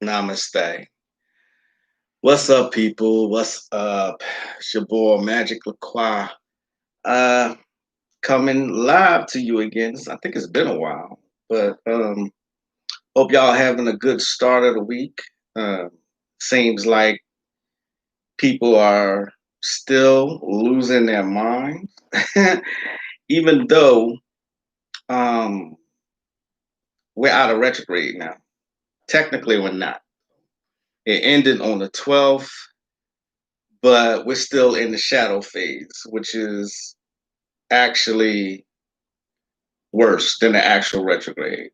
Namaste. What's up, people? What's up? It's your boy Magic LaCroix. Uh Coming live to you again. I think it's been a while, but hope y'all having a good start of the week. Uh, Seems like people are still losing their minds, even though um we're out of retrograde now. Technically, we're not. It ended on the 12th, but we're still in the shadow phase, which is actually worse than the actual retrograde.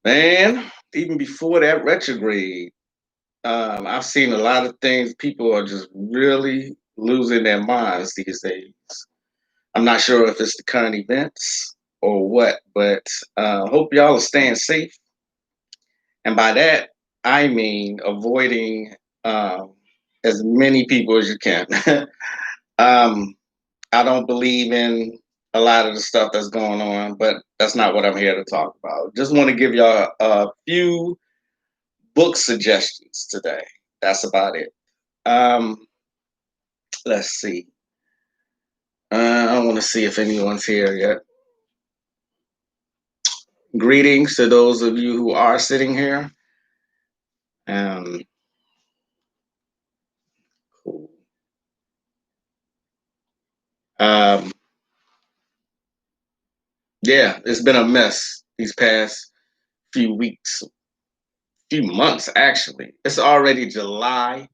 And even before that retrograde, I've seen a lot of things. People are just really losing their minds these days. I'm not sure if it's the current events or what, but hope y'all are staying safe. And by that, I mean avoiding um, as many people as you can. um, I don't believe in a lot of the stuff that's going on, but that's not what I'm here to talk about. Just want to give y'all a few book suggestions today. That's about it. Um, let's see. I want to see if anyone's here yet. Greetings to those of you who are sitting here. Um, cool. Um, yeah, it's been a mess these past few weeks, few months actually. It's already July.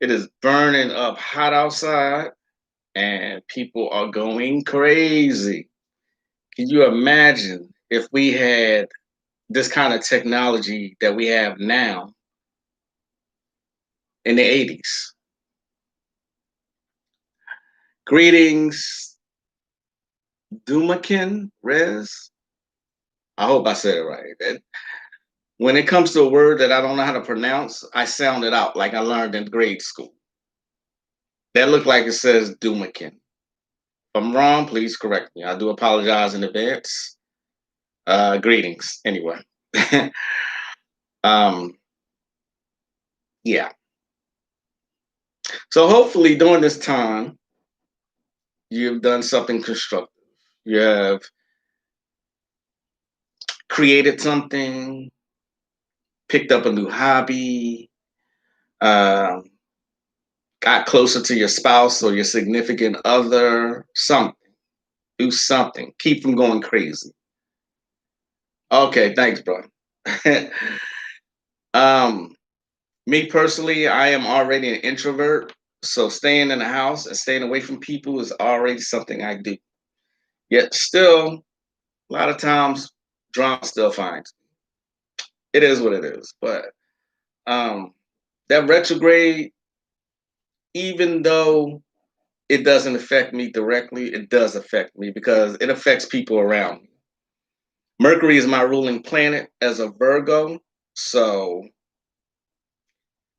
It is burning up hot outside and people are going crazy. Can you imagine if we had this kind of technology that we have now in the 80s? Greetings, Dumakin Rez. I hope I said it right. When it comes to a word that I don't know how to pronounce, I sound it out like I learned in grade school. That looked like it says Dumakin. If I'm wrong, please correct me. I do apologize in advance. Greetings, anyway. um, yeah. So hopefully during this time, you've done something constructive. You have created something, picked up a new hobby, um, got closer to your spouse or your significant other, something. Do something. Keep from going crazy. Okay, thanks, bro. um, Me personally, I am already an introvert. So staying in the house and staying away from people is already something I do. Yet still, a lot of times drama still finds me. It is what it is. But um that retrograde, even though it doesn't affect me directly, it does affect me because it affects people around me. Mercury is my ruling planet as a Virgo. So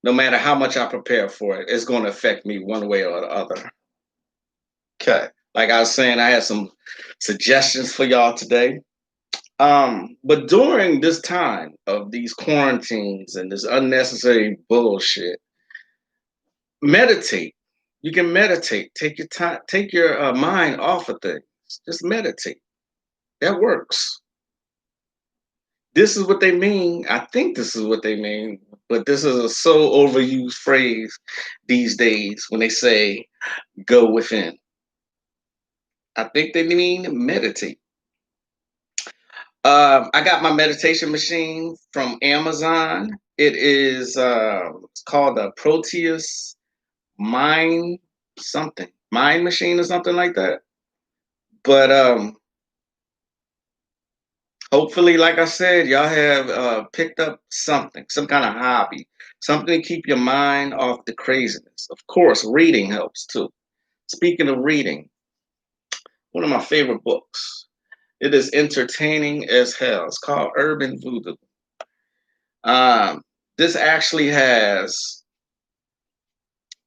no matter how much I prepare for it, it's going to affect me one way or the other. Okay. Like I was saying, I have some suggestions for y'all today. But during this time of these quarantines and this unnecessary bullshit, meditate. You can meditate. Take your time. Take your mind off of things. Just meditate. That works. This is what they mean. I think this is what they mean. But this is a so overused phrase these days when they say go within. I think they mean meditate. I got my meditation machine from Amazon. It is it's called a Proteus Mind something, Mind Machine or something like that. But hopefully, like I said, y'all have picked up something, some kind of hobby, something to keep your mind off the craziness. Of course, reading helps too. Speaking of reading, one of my favorite books. It is entertaining as hell. It's called Urban Voodoo. Um, this actually has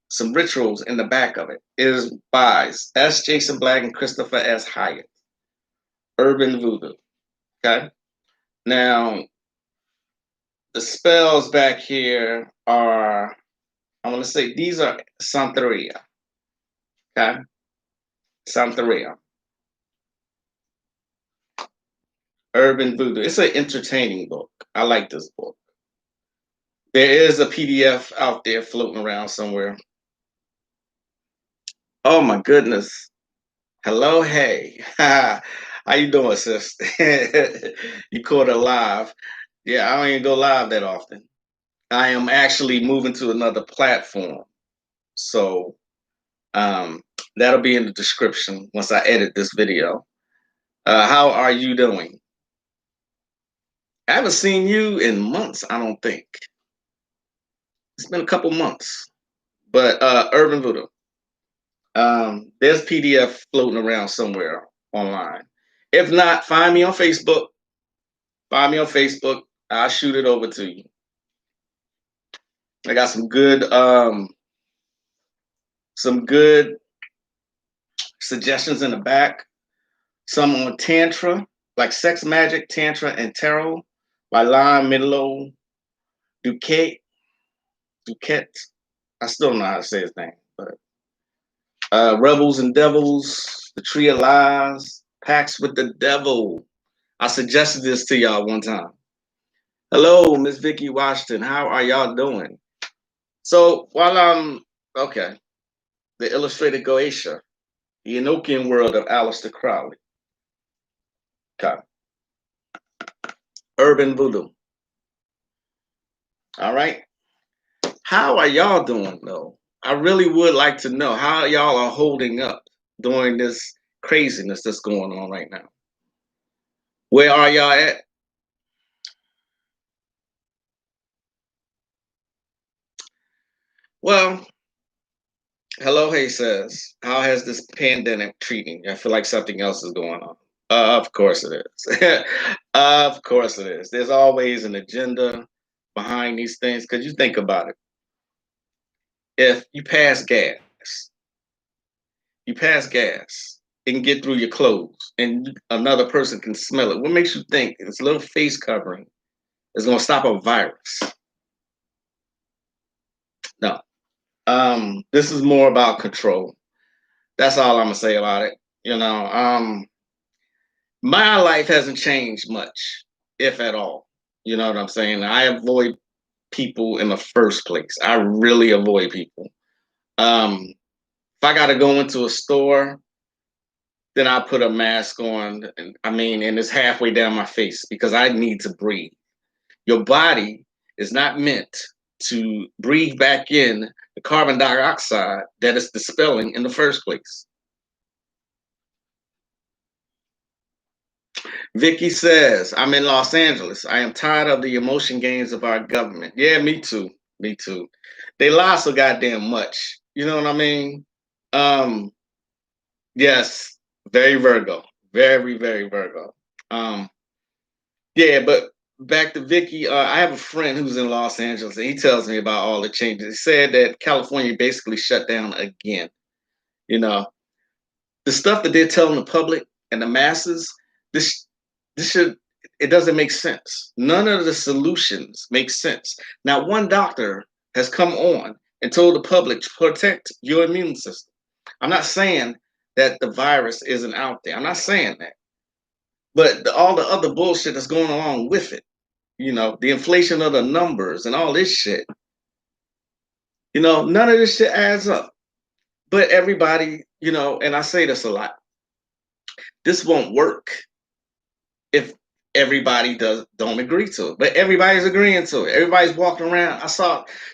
some rituals in the back of it. It is by S. Jason Black and Christopher S. Hyatt. Urban Voodoo. Okay. Now, the spells back here are, I want to say these are Santeria. Okay, Santeria, Urban Voodoo. It's an entertaining book. I like this book. There is a PDF out there floating around somewhere. Oh my goodness. Hello, hey. How you doing, sis? You caught it live. Yeah, I don't even go live that often. I am actually moving to another platform. So um, that'll be in the description once I edit this video. How are you doing? I haven't seen you in months, I don't think. It's been a couple months. But Urban Voodoo, there's PDF floating around somewhere online. If not, find me on Facebook. Find me on Facebook. I'll shoot it over to you. I got some good suggestions in the back. Some on Tantra, like Sex Magic, Tantra, and Tarot by Lon Midlow Duquette. Duquette. I still don't know how to say his name, but Rebels and Devils, The Tree of Lies, Pacts with the Devil. I suggested this to y'all one time. Hello, Miss Vicky Washington. How are y'all doing? So while I'm okay, the Illustrated Goetia, the Enochian World of Aleister Crowley. Okay. Urban Voodoo. All right. How are y'all doing though? I really would like to know how y'all are holding up during this craziness that's going on right now. Where are y'all at? Well, hello, hey says, how has this pandemic treating you? I feel like something else is going on. Of course it is. Of course it is. There's always an agenda behind these things because you think about it. If you pass gas, you pass gas, it can get through your clothes and another person can smell it. What makes you think this little face covering is going to stop a virus? No. This is more about control. That's all I'm gonna say about it. You know, my life hasn't changed much, if at all. You know what I'm saying? I avoid people in the first place. I really avoid people. If I got to go into a store, then I put a mask on. And, I mean, and it's halfway down my face because I need to breathe. Your body is not meant to breathe back in the carbon dioxide that it's dispelling in the first place. Vicky says, I'm in Los Angeles. I am tired of the emotion games of our government. Yeah, me too. Me too. They lie so goddamn much. You know what I mean? Um, yes, very Virgo. Very, very Virgo. Um, yeah, but back to Vicky, I have a friend who's in Los Angeles and he tells me about all the changes. He said that California basically shut down again. You know, the stuff that they're telling the public and the masses, this this should it doesn't make sense. None of the solutions make sense. Now, one doctor has come on and told the public to protect your immune system. I'm not saying that the virus isn't out there. I'm not saying that. But all the other bullshit that's going along with it, you know, the inflation of the numbers and all this shit, you know, none of this shit adds up. But everybody, you know, and I say this a lot, this won't work if everybody don't agree to it. But everybody's agreeing to it. Everybody's walking around.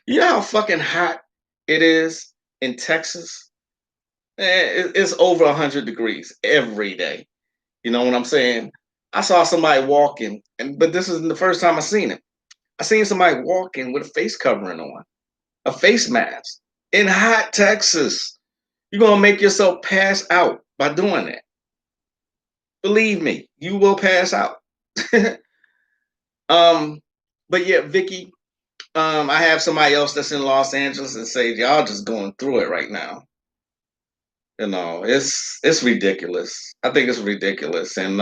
You know how fucking hot it is in Texas? It's over 100 degrees every day. You know what I'm saying? I saw somebody walking, but this isn't the first time I seen it. I seen somebody walking with a face covering on, a face mask in hot Texas. You're gonna make yourself pass out by doing that. Believe me, you will pass out. um, but yeah, Vicky, I have somebody else that's in Los Angeles and say y'all just going through it right now. You know, it's ridiculous. I think it's ridiculous, and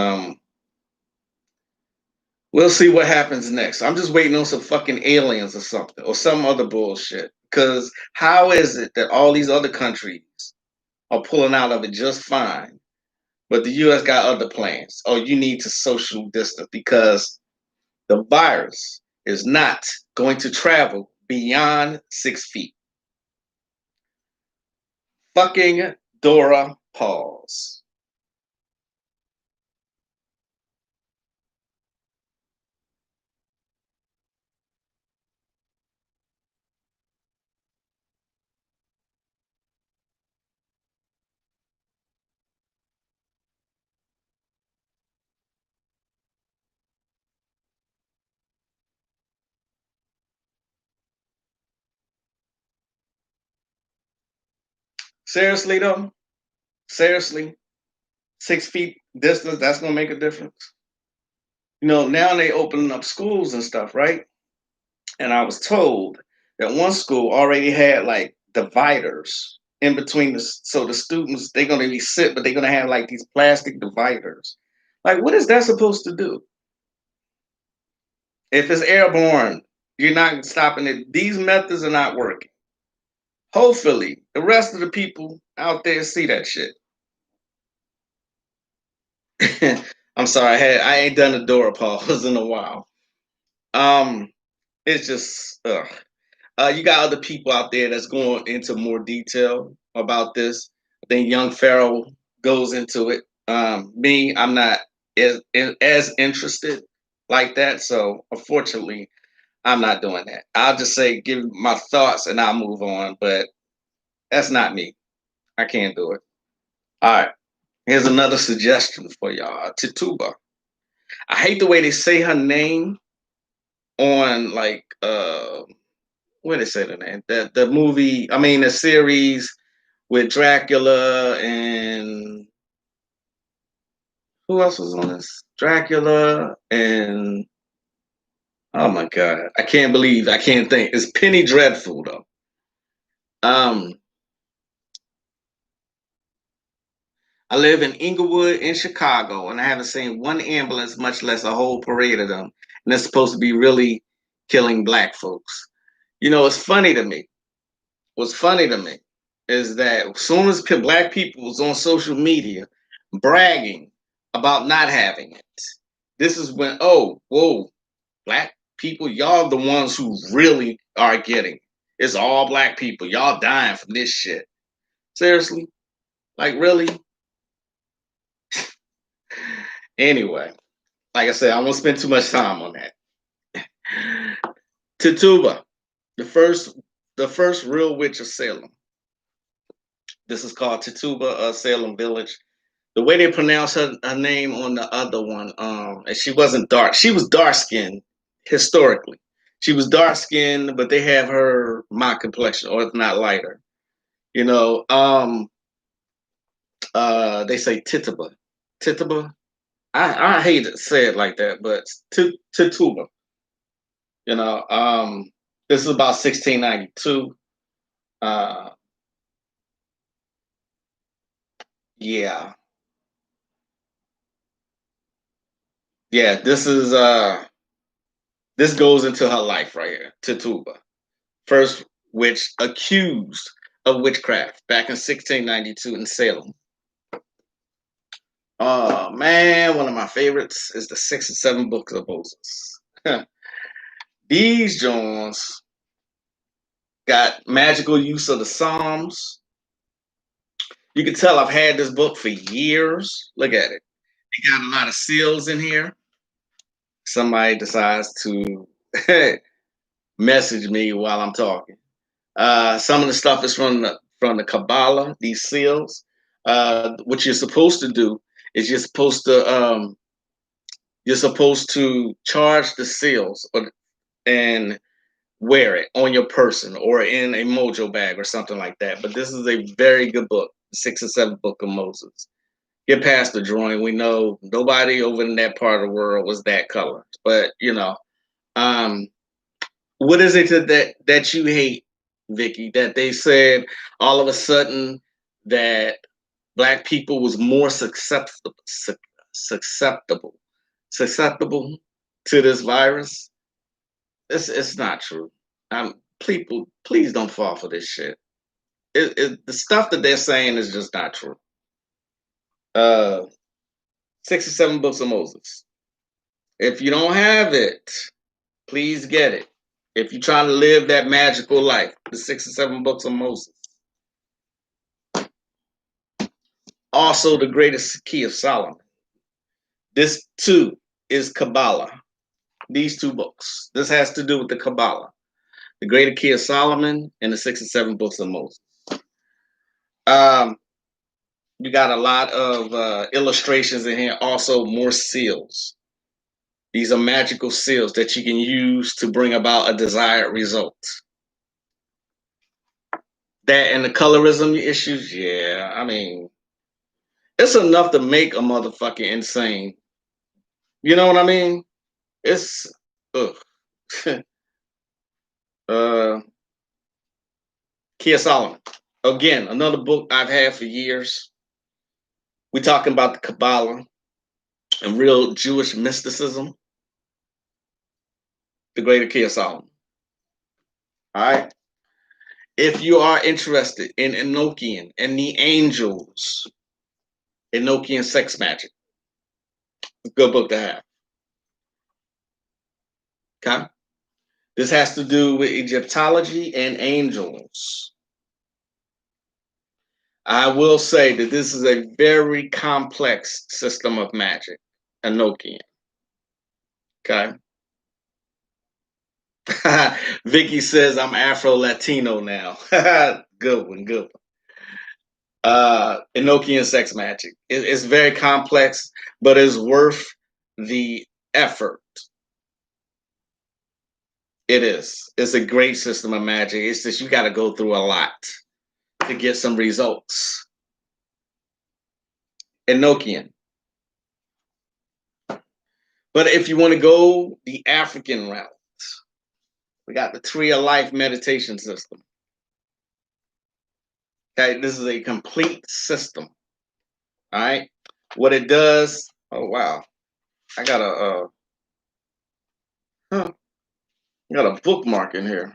We'll see what happens next. I'm just waiting on some fucking aliens or something, or some other bullshit. Because how is it that all these other countries are pulling out of it just fine, but the US got other plans? Oh, you need to social distance because the virus is not going to travel beyond 6 feet. Fucking Dora Pause. Seriously though, seriously, 6 feet distance, that's gonna make a difference. Now they opening up schools and stuff, right? And I was told that one school already had like dividers in between so the students they're gonna be sit, but they're gonna have like these plastic dividers. Like, what is that supposed to do? If it's airborne, you're not stopping it. These methods are not working. Hopefully, the rest of the people out there see that shit. I'm sorry, I ain't done a Dora pause in a while. Um, it's just you got other people out there that's going into more detail about this. I think Young Pharaoh goes into it. Me, I'm not as interested like that. So unfortunately, I'm not doing that. I'll just say give my thoughts and I'll move on. But that's not me. I can't do it. All right. Here's another suggestion for y'all. Tituba. I hate the way they say her name on like what did they say the name? The movie, I mean the series with Dracula and who else was on this? Dracula and oh my god, I can't think. It's Penny Dreadful though. Um, I live in Inglewood in Chicago, and I haven't seen one ambulance, much less a whole parade of them. And it's supposed to be really killing black folks. It's funny to me. What's funny to me is that as soon as black people was on social media bragging about not having it, this is when, oh, whoa, black people, y'all the ones who really are getting it. It's all black people. Y'all dying from this shit. Seriously? Like, really? Anyway, like I said, I won't spend too much time on that. Tituba, the first the first real witch of Salem. This is called Tituba, Salem Village. The way they pronounce her name on the other one, and she wasn't dark. She was dark skinned historically. She was dark skinned, but they have her my complexion, or if not lighter. You know, they say Tituba. Tituba. I hate to say it like that, but Tituba. You know, this is about 1692. Uh, yeah, yeah. This goes into her life right here. Tituba, first witch accused of witchcraft back in 1692 in Salem. Oh man, one of my favorites is the 6 and 7 books of Moses. These Jones got magical use of the Psalms. You can tell I've had this book for years. Look at it. It got a lot of seals in here. Somebody decides to message me while I'm talking. Some of the stuff is from the Kabbalah. These seals. What you're supposed to do is you're supposed to charge the seals and wear it on your person or in a mojo bag or something like that. But this is a very good book, 6 and 7 Book of Moses. Get past the drawing. We know nobody over in that part of the world was that color. But um, what is it that you hate, Vicky? That they said all of a sudden that black people was more susceptible. Susceptible. to this virus. It's not true. People, please don't fall for this shit. The stuff that they're saying is just not true. 67 books of Moses. If you don't have it, please get it. If you're trying to live that magical life, the 67 books of Moses. Also, the greatest key of Solomon. This too is Kabbalah. These two books. This has to do with the Kabbalah. The Greater Key of Solomon and the 67 books of Moses. You got a lot of illustrations in here. Also, more seals. These are magical seals that you can use to bring about a desired result. That and the colorism issues, yeah. I mean, it's enough to make a motherfucking insane. You know what I mean? It's ugh. Key of Solomon. Again, another book I've had for years. We're talking about the Kabbalah and real Jewish mysticism. The Greater Key of Solomon. All right. If you are interested in Enochian and the angels, Enochian sex magic, it's a good book to have. Okay. This has to do with Egyptology and angels. I will say that this is a very complex system of magic, Enochian. Okay. Vicky says I'm Afro-Latino now. Good one, good one. Enochian sex magic. It's very complex, but it's worth the effort. It is. It's a great system of magic. It's just you got to go through a lot to get some results. Enochian. But if you want to go the African route, we got the Tree of Life meditation system. Okay, this is a complete system. All right. What it does, oh wow. I got a bookmark in here.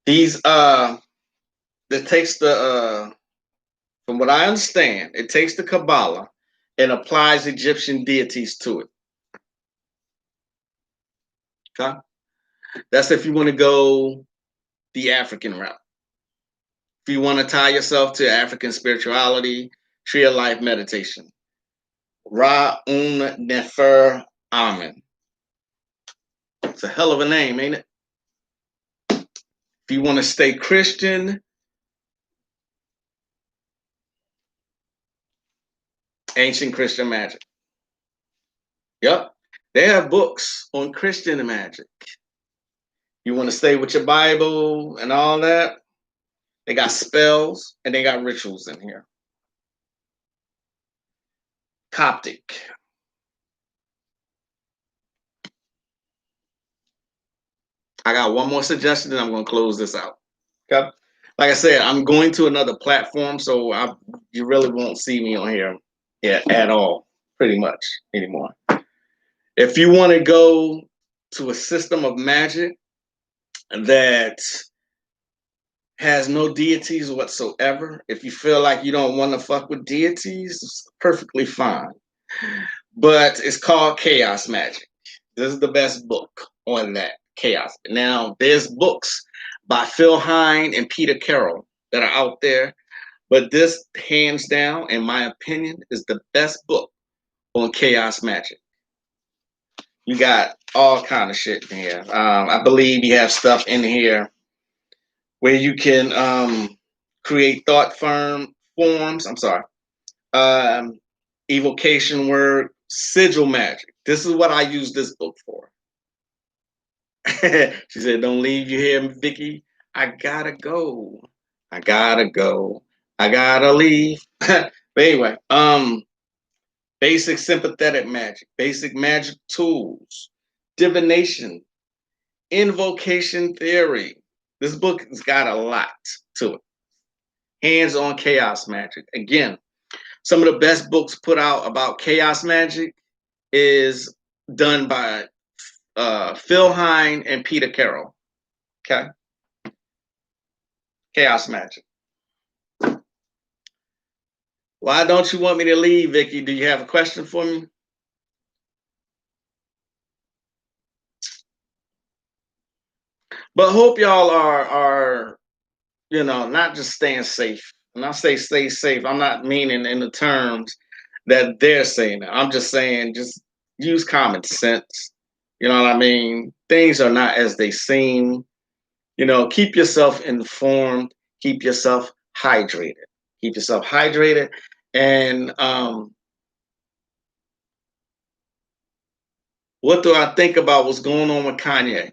These that takes the from what I understand, it takes the Kabbalah and applies Egyptian deities to it. Okay? That's if you want to go the African route. If you want to tie yourself to African spirituality, Tree of Life meditation. Ra-Un Nefer Amen. It's a hell of a name, ain't it? If you want to stay Christian, Ancient Christian Magic. Yep. They have books on Christian magic. You want to stay with your Bible and all that? They got spells and they got rituals in here. Coptic. I got one more suggestion and I'm going to close this out. Okay. Like I said, I'm going to another platform, so you really won't see me on here at all, pretty much anymore. If you want to go to a system of magic that has no deities whatsoever, if you feel like you don't want to fuck with deities, it's perfectly fine. But it's called Chaos Magic. This is the best book on that, Chaos. Now, there's books by Phil Hine and Peter Carroll that are out there, but this, hands down, in my opinion, is the best book on Chaos Magic. You got all kind of shit in here. I believe you have stuff in here where you can create thought forms. I'm sorry. Evocation word, sigil magic. This is what I use this book for. She said, don't leave you here, Vicky. I gotta go. I gotta go. I gotta leave. But anyway, basic sympathetic magic, basic magic tools, divination, invocation theory. This book has got a lot to it. Hands-on chaos magic. Again, some of the best books put out about chaos magic is done by Phil Hine and Peter Carroll. Okay, Chaos Magic. Why don't you want me to leave, Vicky? Do you have a question for me? But hope y'all are not just staying safe. When I say stay safe, I'm not meaning in the terms that they're saying that. I'm just saying just use common sense. You know what I mean? Things are not as they seem. Keep yourself informed, keep yourself hydrated. Keep yourself hydrated. And what do I think about what's going on with Kanye?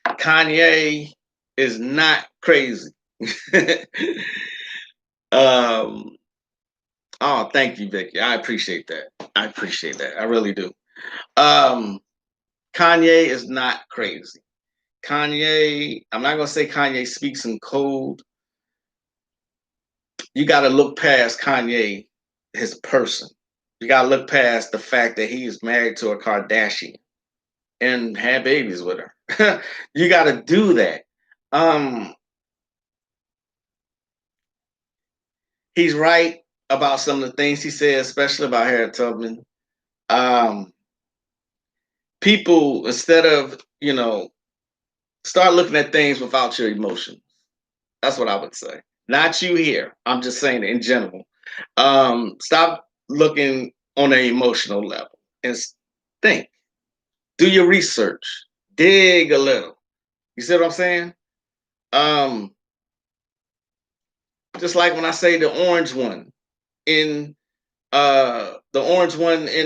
Kanye is not crazy. um, oh, thank you, Vicky. I appreciate that. I appreciate that. I really do. Um, Kanye is not crazy. Kanye, I'm not gonna say Kanye speaks in code. You got to look past Kanye, his person. You got to look past the fact that he is married to a Kardashian and had babies with her. You got to do that. Um, he's right about some of the things he said, especially about Harriet Tubman. Um, People, instead of, start looking at things without your emotions. That's what I would say. Not you here. I'm just saying in general. Stop looking on an emotional level and think. Do your research. Dig a little. You see what I'm saying? Um, just like when I say the orange one in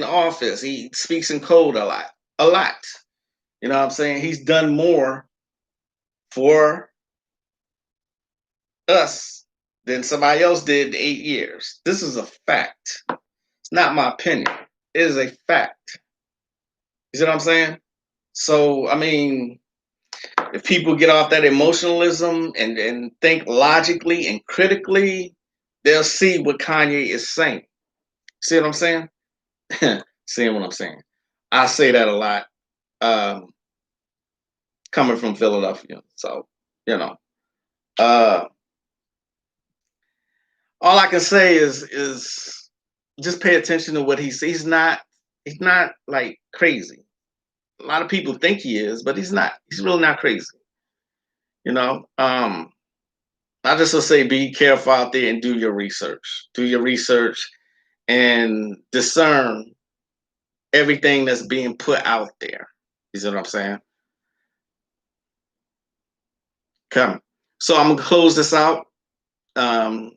office, he speaks in code a lot. A lot. You know what I'm saying? He's done more for us than somebody else did in 8 years. This is a fact. It's not my opinion. It is a fact. You see what I'm saying? So, I mean, if people get off that emotionalism and think logically and critically, they'll see what Kanye is saying. See what I'm saying? Seeing what I'm saying. I say that a lot, um, coming from Philadelphia. So, you know. Uh, all I can say is just pay attention to what he says. He's not like crazy. A lot of people think he is, but he's not. He's really not crazy. You know. I just will say be careful out there and do your research. Do your research and discern everything that's being put out there. You see what I'm saying? Come. So I'm gonna close this out. Um,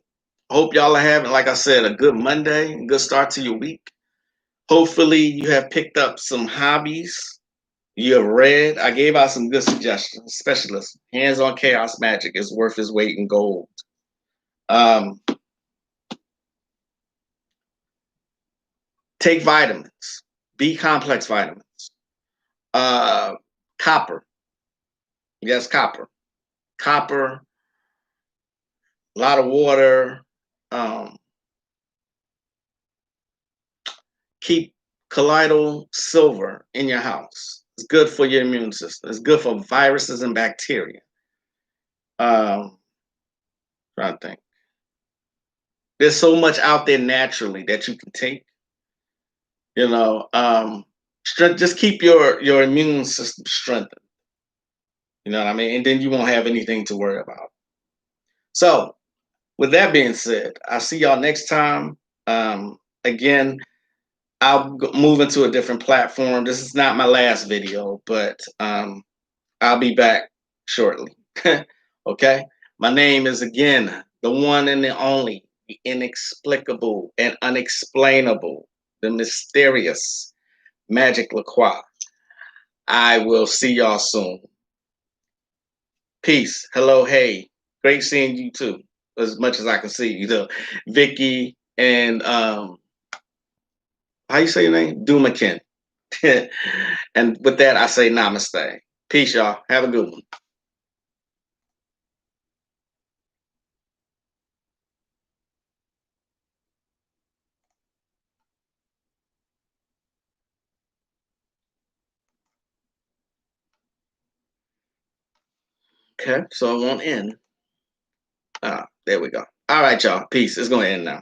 Hope y'all are having, like I said, a good Monday, a good start to your week. Hopefully you have picked up some hobbies. You have read. I gave out some good suggestions, especially listen, hands-on chaos magic is worth its weight in gold. Um, Take vitamins, B complex vitamins. Copper. Yes, copper. Copper, a lot of water. Um, Keep colloidal silver in your house. It's good for your immune system. It's good for viruses and bacteria. Trying to think. There's so much out there naturally that you can take. Just keep your immune system strengthened. You know what I mean? And then you won't have anything to worry about. So, with that being said, I'll see y'all next time. Again, I'll move into a different platform. This is not my last video, but I'll be back shortly. Okay? My name is again the one and the only, the inexplicable and unexplainable, the mysterious Magic LaCroix. I will see y'all soon. Peace. Hello, hey. Great seeing you too. As much as I can see you, though. Vicky and how you say your name? Dumakin. And with that, I say namaste. Peace, y'all. Have a good one. Okay, so it won't end. There we go. All right, y'all. Peace. It's going to end now.